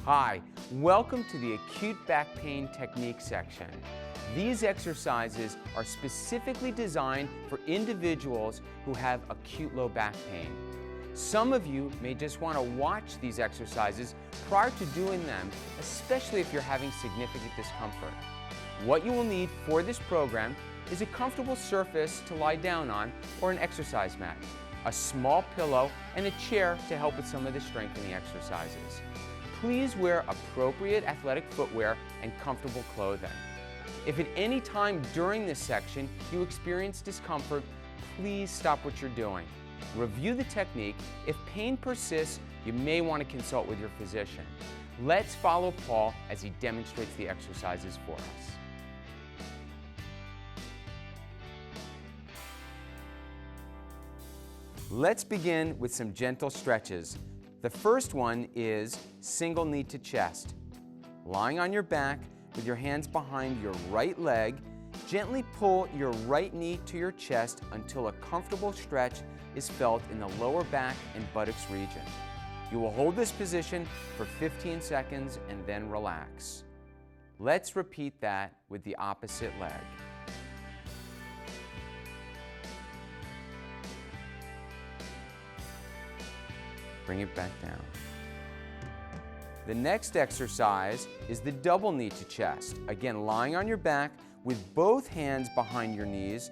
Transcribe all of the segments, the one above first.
Hi, welcome to the acute back pain technique section. These exercises are specifically designed for individuals who have acute low back pain. Some of you may just want to watch these exercises prior to doing them, especially if you're having significant discomfort. What you will need for this program is a comfortable surface to lie down on or an exercise mat, a small pillow, and a chair to help with some of the strengthening exercises. Please wear appropriate athletic footwear and comfortable clothing. If at any time during this section you experience discomfort, please stop what you're doing. Review the technique. If pain persists, you may want to consult with your physician. Let's follow Paul as he demonstrates the exercises for us. Let's begin with some gentle stretches. The first one is single knee to chest. Lying on your back with your hands behind your right leg, gently pull your right knee to your chest until a comfortable stretch is felt in the lower back and buttocks region. You will hold this position for 15 seconds and then relax. Let's repeat that with the opposite leg. Bring it back down. The next exercise is the double knee to chest. Again, lying on your back with both hands behind your knees.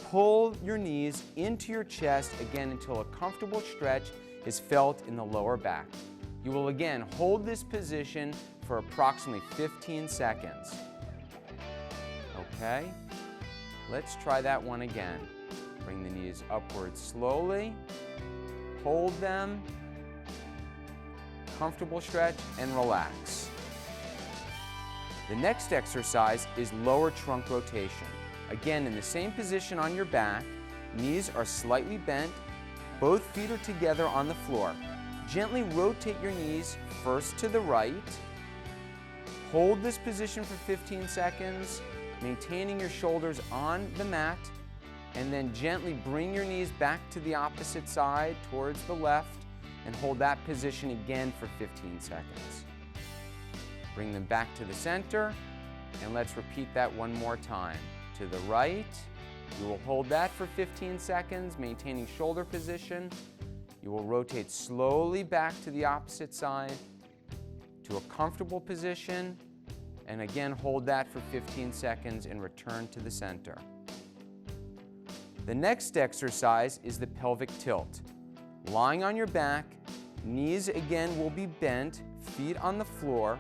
Pull your knees into your chest again until a comfortable stretch is felt in the lower back. You will again hold this position for approximately 15 seconds. Okay, let's try that one again. Bring the knees upward slowly. Hold them. Comfortable stretch and relax. The next exercise is lower trunk rotation. Again, in the same position on your back, knees are slightly bent, both feet are together on the floor. Gently rotate your knees first to the right. Hold this position for 15 seconds, maintaining your shoulders on the mat, and then gently bring your knees back to the opposite side towards the left and hold that position again for 15 seconds. Bring them back to the center, and let's repeat that one more time. To the right, you will hold that for 15 seconds, maintaining shoulder position. You will rotate slowly back to the opposite side, to a comfortable position, and again hold that for 15 seconds and return to the center. The next exercise is the pelvic tilt. Lying on your back, knees again will be bent, feet on the floor.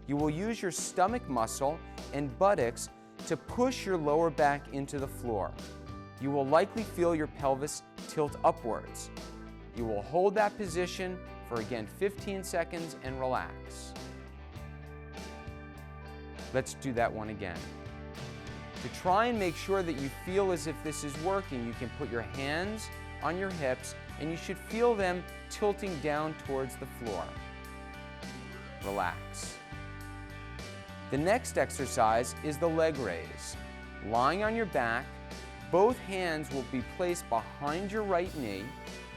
You will use your stomach muscle and buttocks to push your lower back into the floor. You will likely feel your pelvis tilt upwards. You will hold that position for again 15 seconds and relax. Let's do that one again. To try and make sure that you feel as if this is working, you can put your hands on your hips and you should feel them tilting down towards the floor. Relax. The next exercise is the leg raise. Lying on your back, both hands will be placed behind your right knee.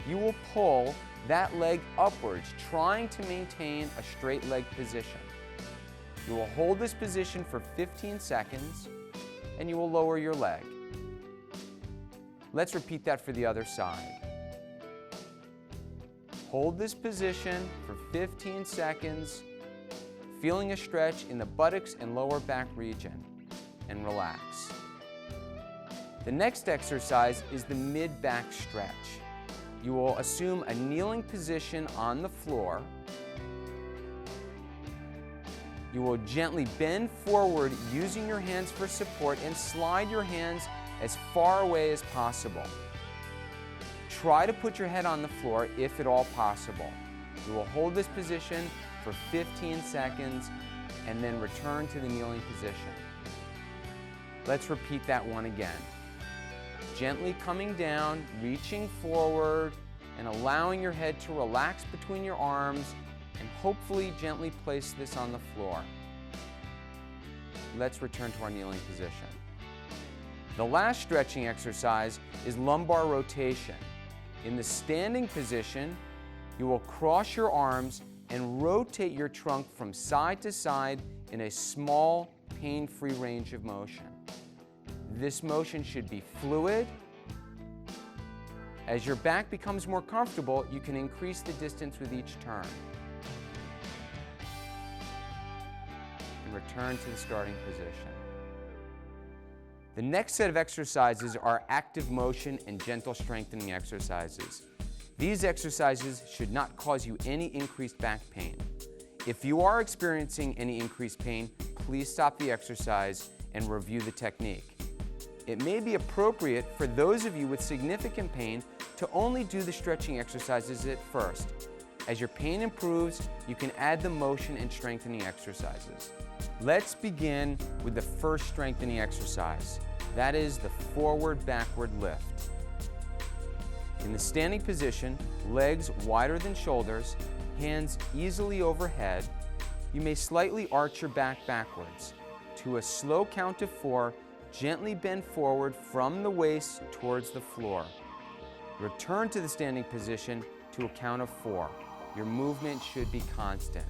You will pull that leg upwards, trying to maintain a straight leg position. You will hold this position for 15 seconds and you will lower your leg. Let's repeat that for the other side. Hold this position for 15 seconds, feeling a stretch in the buttocks and lower back region, and relax. The next exercise is the mid-back stretch. You will assume a kneeling position on the floor. You will gently bend forward using your hands for support and slide your hands as far away as possible. Try to put your head on the floor if at all possible. You will hold this position for 15 seconds and then return to the kneeling position. Let's repeat that one again. Gently coming down, reaching forward, and allowing your head to relax between your arms, and hopefully gently place this on the floor. Let's return to our kneeling position. The last stretching exercise is lumbar rotation. In the standing position, you will cross your arms and rotate your trunk from side to side in a small, pain-free range of motion. This motion should be fluid. As your back becomes more comfortable, you can increase the distance with each turn. And return to the starting position. The next set of exercises are active motion and gentle strengthening exercises. These exercises should not cause you any increased back pain. If you are experiencing any increased pain, please stop the exercise and review the technique. It may be appropriate for those of you with significant pain to only do the stretching exercises at first. As your pain improves, you can add the motion and strengthening exercises. Let's begin with the first strengthening exercise. That is the forward-backward lift. In the standing position, legs wider than shoulders, hands easily overhead, you may slightly arch your back backwards. To a slow count of 4, gently bend forward from the waist towards the floor. Return to the standing position to a count of 4. Your movement should be constant.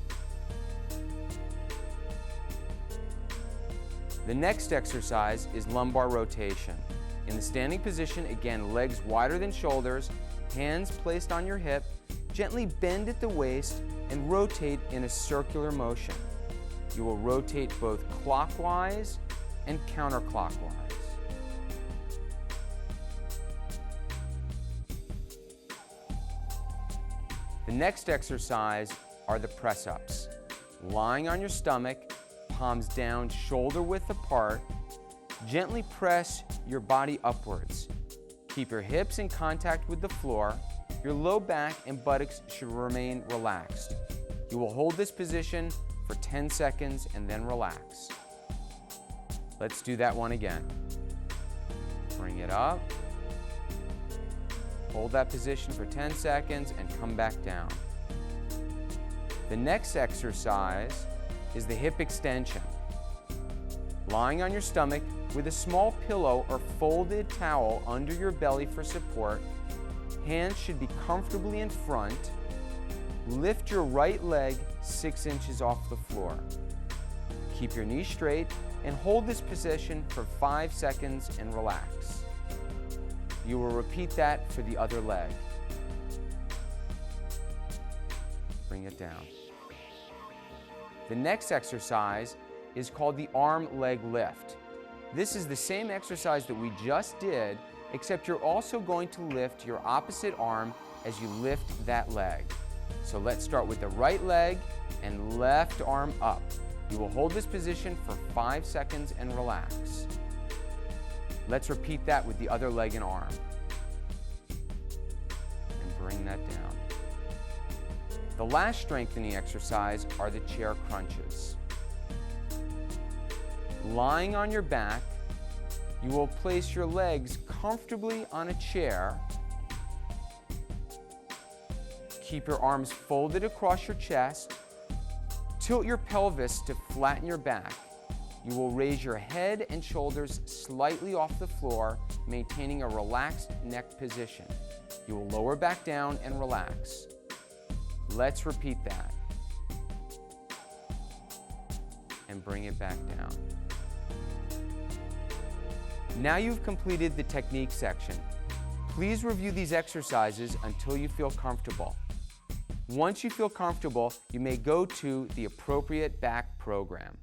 The next exercise is lumbar rotation. In the standing position, again, legs wider than shoulders, hands placed on your hip, gently bend at the waist and rotate in a circular motion. You will rotate both clockwise and counterclockwise. The next exercise are the press-ups. Lying on your stomach, palms down, shoulder width apart, gently press your body upwards. Keep your hips in contact with the floor. Your low back and buttocks should remain relaxed. You will hold this position for 10 seconds and then relax. Let's do that one again. Bring it up. Hold that position for 10 seconds and come back down. The next exercise is the hip extension. Lying on your stomach with a small pillow or folded towel under your belly for support, hands should be comfortably in front. Lift your right leg 6 inches off the floor. Keep your knees straight and hold this position for 5 seconds and relax. You will repeat that for the other leg. Bring it down. The next exercise is called the arm leg lift. This is the same exercise that we just did, except you're also going to lift your opposite arm as you lift that leg. So let's start with the right leg and left arm up. You will hold this position for 5 seconds and relax. Let's repeat that with the other leg and arm. And bring that down. The last strengthening exercise are the chair crunches. Lying on your back, you will place your legs comfortably on a chair. Keep your arms folded across your chest. Tilt your pelvis to flatten your back. You will raise your head and shoulders slightly off the floor, maintaining a relaxed neck position. You will lower back down and relax. Let's repeat that. And bring it back down. Now you've completed the technique section. Please review these exercises until you feel comfortable. Once you feel comfortable, you may go to the appropriate back program.